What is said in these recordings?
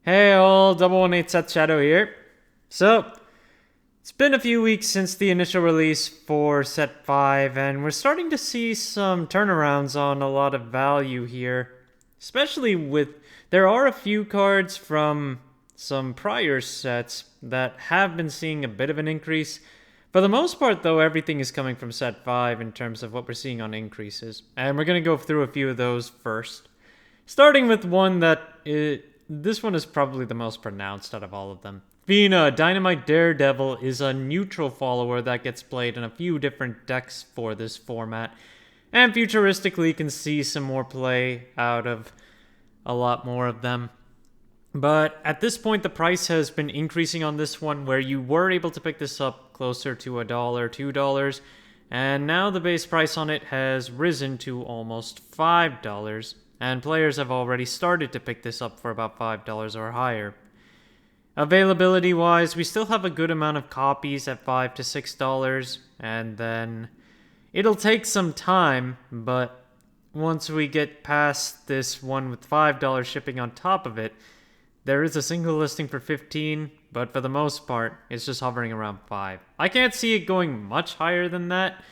Hey all, 118 Seth Shadow here. So, it's been a few weeks since the initial release for Set 5, and we're starting to see some turnarounds on a lot of value here. Especially with, there are a few cards from some prior sets that have been seeing a bit of an increase. For the most part though, everything is coming from Set 5 in terms of what we're seeing on increases. And we're going to go through a few of those first. Starting with one this one is probably the most pronounced out of all of them. Vina, Dynamite Daredevil, is a neutral follower that gets played in a few different decks for this format. And futuristically, you can see some more play out of a lot more of them. But at this point, the price has been increasing on this one, where you were able to pick this up closer to $1, $2, and now the base price on it has risen to almost $5. And players have already started to pick this up for about $5 or higher. Availability-wise, we still have a good amount of copies at $5 to $6, and then it'll take some time, but once we get past this one with $5 shipping on top of it, there is a single listing for $15, but for the most part, it's just hovering around $5. I can't see it going much higher than that.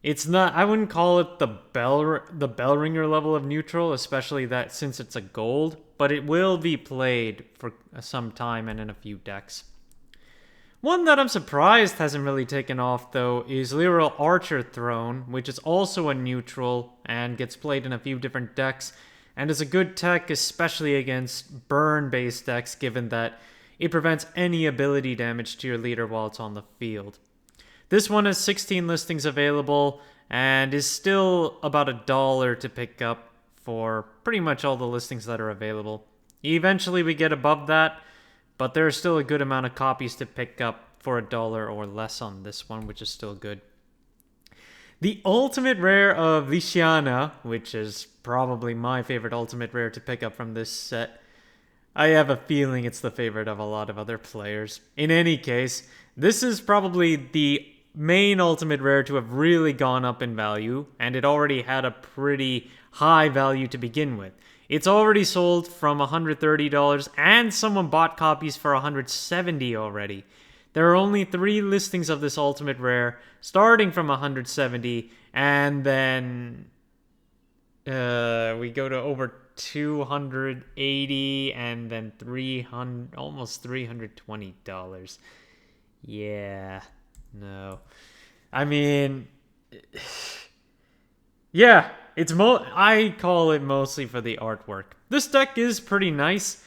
It's not, I wouldn't call it the bell ringer level of neutral, especially that since it's a gold, but it will be played for some time and in a few decks. One that I'm surprised hasn't really taken off though is Lyral Archer Throne, which is also a neutral and gets played in a few different decks, and is a good tech especially against burn-based decks given that it prevents any ability damage to your leader while it's on the field. This one has 16 listings available and is still about $1 to pick up for pretty much all the listings that are available. Eventually we get above that, but there are still a good amount of copies to pick up for $1 or less on this one, which is still good. The ultimate rare of Liciana, which is probably my favorite ultimate rare to pick up from this set. I have a feeling it's the favorite of a lot of other players. In any case, this is probably the main ultimate rare to have really gone up in value, and it already had a pretty high value to begin with. It's already sold from $130, and someone bought copies for $170 already. There are only 3 listings of this ultimate rare, starting from $170, and then we go to over $280, and then almost $320. Yeah. No. I mean, yeah, I call it mostly for the artwork. This deck is pretty nice.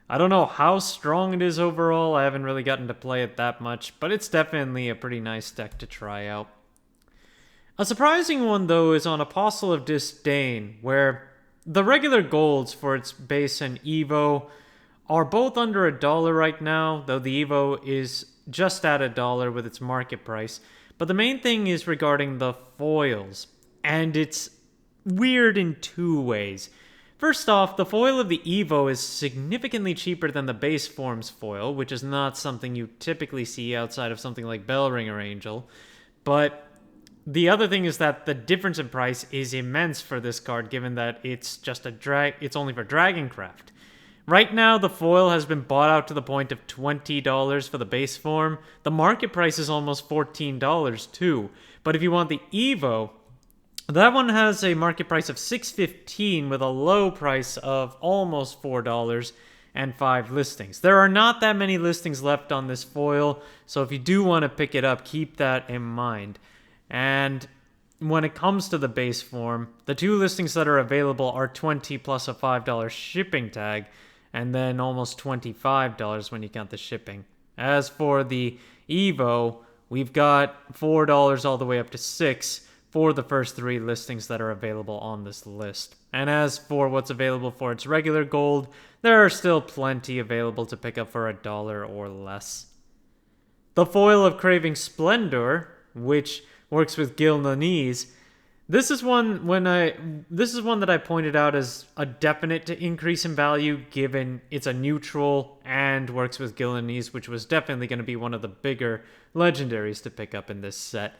I don't know how strong it is overall. I haven't really gotten to play it that much, but it's definitely a pretty nice deck to try out. A surprising one, though, is on Apostle of Disdain, where the regular golds for its base and Evo are both under $1 right now, though the Evo is just at $1 with its market price. But the main thing is regarding the foils, and it's weird in 2 ways. First off, the foil of the Evo is significantly cheaper than the base form's foil, which is not something you typically see outside of something like Bellringer Angel. But the other thing is that the difference in price is immense for this card, given that it's just it's only for Dragoncraft. Right now, the foil has been bought out to the point of $20 for the base form. The market price is almost $14 too. But if you want the Evo, that one has a market price of $6.15 with a low price of almost $4 and 5 listings. There are not that many listings left on this foil, so if you do want to pick it up, keep that in mind. And when it comes to the base form, the 2 listings that are available are $20 plus a $5 shipping tag, and then almost $25 when you count the shipping. As for the Evo, we've got $4 all the way up to $6 for the first 3 listings that are available on this list. And as for what's available for its regular gold, there are still plenty available to pick up for $1 or less. The foil of Craving Splendor, which works with Leonitis, This is one that I pointed out as a definite increase in value given it's a neutral and works with Leonitis, which was definitely going to be one of the bigger legendaries to pick up in this set.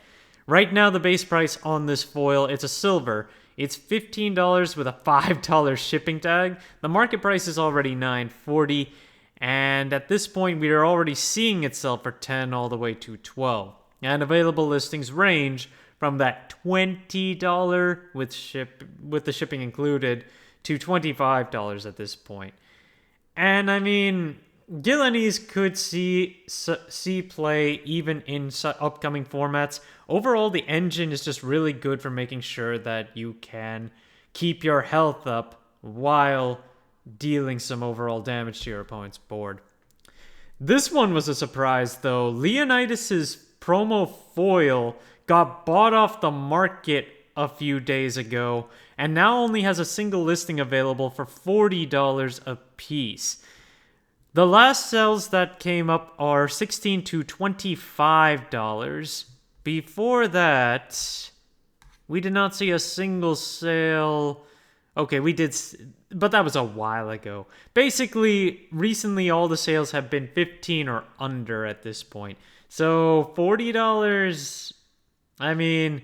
Right now the base price on this foil, it's a silver. It's $15 with a $5 shipping tag. The market price is already $9.40, And at this point, we are already seeing it sell for 10 all the way to 12. And available listings range from that $20 with the shipping included to $25 at this point. And I mean, Leonitis could see play even in upcoming formats. Overall, the engine is just really good for making sure that you can keep your health up while dealing some overall damage to your opponent's board. This one was a surprise, though. Leonitis' promo foil got bought off the market a few days ago and now only has a single listing available for $40 a piece. The last sales that came up are $16 to $25. Before that, we did not see a single sale. Okay, we did, but that was a while ago. Basically, recently all the sales have been 15 or under at this point. So $40, I mean,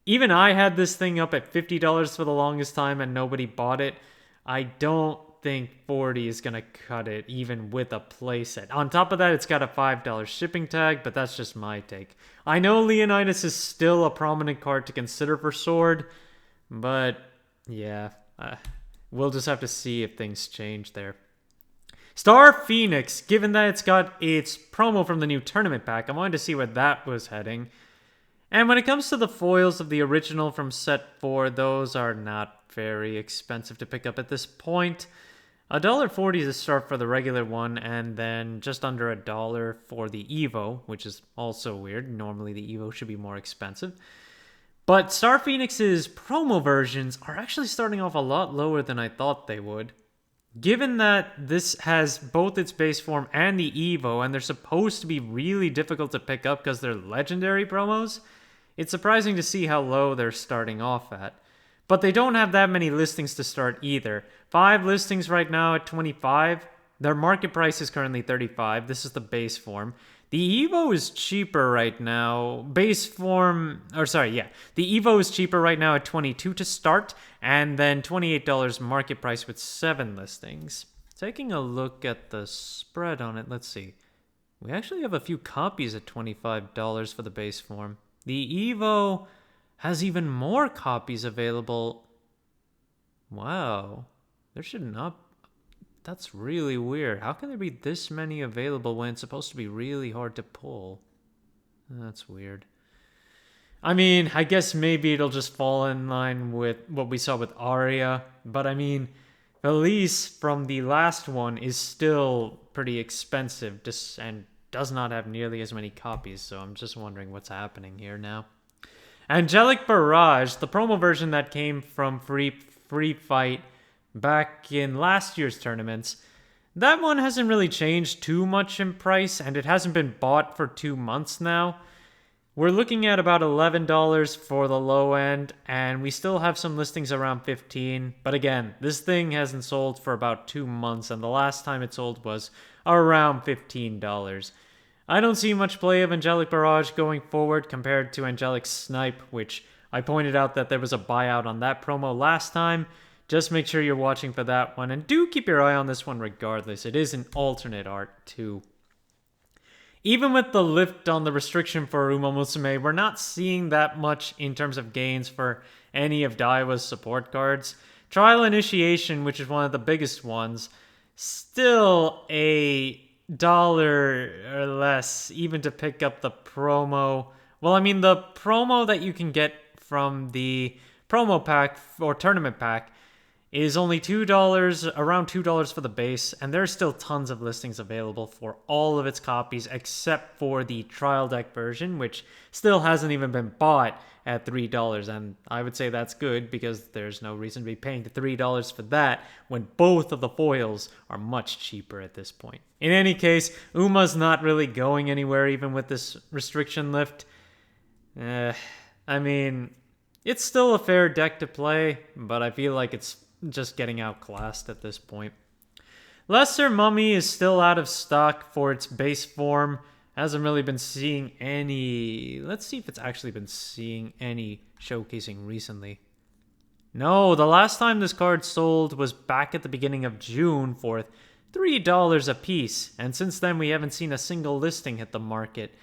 even I had this thing up at $50 for the longest time and nobody bought it. I don't think 40 is going to cut it, even with a playset. On top of that, it's got a $5 shipping tag, but that's just my take. I know Leonitis is still a prominent card to consider for Sword, but yeah, we'll just have to see if things change there. Star Phoenix, given that it's got its promo from the new tournament pack, I wanted to see where that was heading. And when it comes to the foils of the original from set 4, those are not very expensive to pick up at this point. $1.40 is a start for the regular one, and then just under $1 for the Evo, which is also weird. Normally the Evo should be more expensive. But Star Phoenix's promo versions are actually starting off a lot lower than I thought they would. Given that this has both its base form and the Evo, and they're supposed to be really difficult to pick up because they're legendary promos, it's surprising to see how low they're starting off at. But they don't have that many listings to start either. 5 listings right now at 25. Their market price is currently 35. This is the base form. The Evo is cheaper right now. The Evo is cheaper right now at 22 to start, and then $28 market price with 7 listings. Taking a look at the spread on it, let's see. We actually have a few copies at $25 for the base form. The Evo has even more copies available. Wow. There should not... That's really weird. How can there be this many available when it's supposed to be really hard to pull? That's weird. I mean, I guess maybe it'll just fall in line with what we saw with Aria. But I mean, Felice from the last one is still pretty expensive and does not have nearly as many copies. So I'm just wondering what's happening here now. Angelic Barrage, the promo version that came from Free Fight back in last year's tournaments, that one hasn't really changed too much in price, and it hasn't been bought for 2 months now. We're looking at about $11 for the low end, and we still have some listings around $15. But again, this thing hasn't sold for about 2 months, and the last time it sold was around $15. I don't see much play of Angelic Barrage going forward compared to Angelic Snipe, which I pointed out that there was a buyout on that promo last time. Just make sure you're watching for that one, and do keep your eye on this one regardless. It is an alternate art too. Even with the lift on the restriction for Uma Musume, we're not seeing that much in terms of gains for any of Daiwa's support cards. Trial Initiation, which is one of the biggest ones, still $1 or less, even to pick up the promo. Well, I mean, the promo that you can get from the promo pack or tournament pack is only $2, around $2 for the base, and there's still tons of listings available for all of its copies except for the trial deck version, which still hasn't even been bought at $3, and I would say that's good because there's no reason to be paying $3 for that when both of the foils are much cheaper at this point. In any case, Uma's not really going anywhere even with this restriction lift. I mean, it's still a fair deck to play, but I feel like it's just getting outclassed at this point. Lesser Mummy is still out of stock for its base form. Hasn't really been seeing any... Let's see if it's actually been seeing any showcasing recently. No, the last time this card sold was back at the beginning of June for $3 a piece, and since then we haven't seen a single listing hit the market.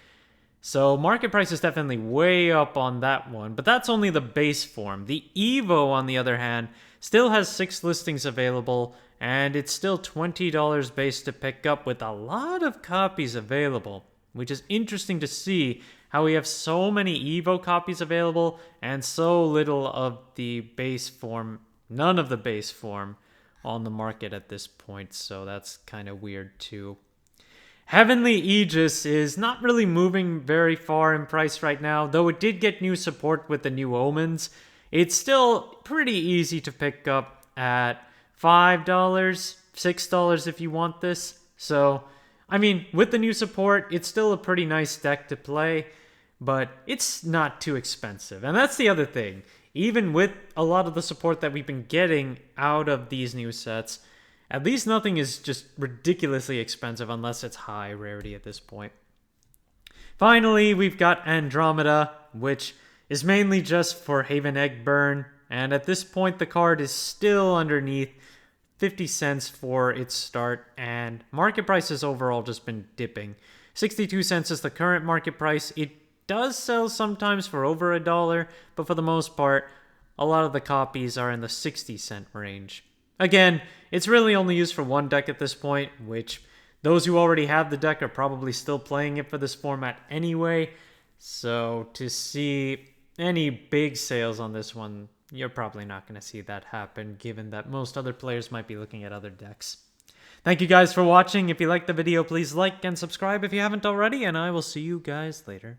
So market price is definitely way up on that one, but that's only the base form. The Evo, on the other hand, still has 6 listings available, and it's still $20 base to pick up with a lot of copies available, which is interesting to see how we have so many Evo copies available and so little of the base form, none of the base form on the market at this point, so that's kind of weird too. Heavenly Aegis is not really moving very far in price right now, though it did get new support with the new omens. It's still pretty easy to pick up at $5, $6 if you want this. So, I mean, with the new support, it's still a pretty nice deck to play, but it's not too expensive. And that's the other thing. Even with a lot of the support that we've been getting out of these new sets, at least nothing is just ridiculously expensive unless it's high rarity at this point. Finally, we've got Andromeda, which is mainly just for Haven Egg Burn, and at this point the card is still underneath 50 cents for its start, and market price has overall just been dipping. 62 cents is the current market price. It does sell sometimes for over $1, but for the most part, a lot of the copies are in the 60-cent range. Again, it's really only used for one deck at this point, which those who already have the deck are probably still playing it for this format anyway. So to see any big sales on this one, you're probably not going to see that happen, given that most other players might be looking at other decks. Thank you guys for watching. If you liked the video, please like and subscribe if you haven't already, and I will see you guys later.